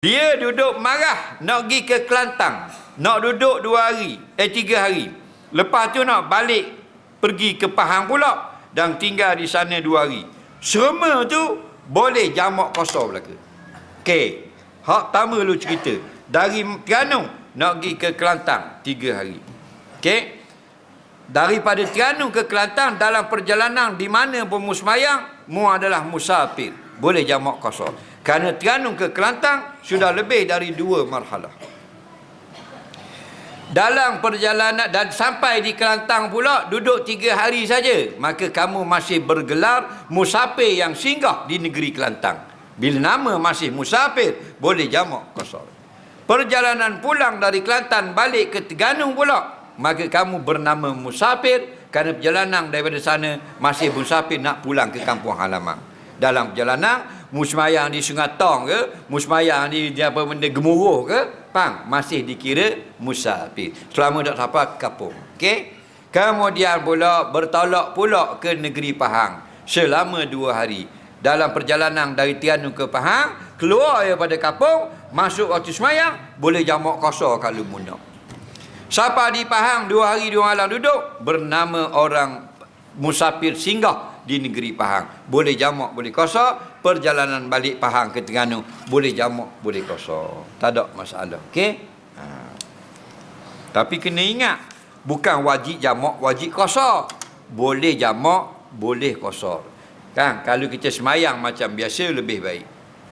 Dia duduk marah nak pergi ke Kelantan, nak duduk 2 hari, 3 hari. Lepas tu nak balik pergi ke Pahang pula dan tinggal di sana 2 hari. Semua tu boleh jamak qasar belaka. Okey. Hak pertama lu cerita. Dari Terengganu nak pergi ke Kelantan 3 hari. Okey. Daripada Terengganu ke Kelantan dalam perjalanan di mana pun mu sembahyang, mu adalah musafir. Boleh jamak qasar. Kerana Terengganu ke Kelantan sudah lebih dari 2 marhalah. Dalam perjalanan dan sampai di Kelantan pula duduk 3 hari saja, maka kamu masih bergelar musafir yang singgah di negeri Kelantan. Bila nama masih musafir, boleh jamak qasar. Perjalanan pulang dari Kelantan balik ke Terengganu pula, maka kamu bernama musafir kerana perjalanan daripada sana masih musafir nak pulang ke kampung halaman. Dalam perjalanan musmayang di Sungai Tong ke, musmayang di apa benda Gemuruh ke, faham? Masih dikira musafir selama tak sampai kampung. Okey. Kemudian pula bertolak pula ke negeri Pahang selama 2 hari. Dalam perjalanan dari Terengganu ke Pahang, keluar daripada kampung, masuk waktu sembahyang, boleh jamak qasar kalau munak. Siapa di Pahang 2 hari 2 malam duduk, bernama orang musafir singgah di negeri Pahang. Boleh jamak, boleh qasar. Perjalanan balik Pahang ke Terengganu, boleh jamak, boleh qasar. Tak ada masalah. Okey? Tapi kena ingat, bukan wajib jamak, wajib qasar. Boleh jamak, boleh qasar. Kan? Kalau kita semayang macam biasa lebih baik.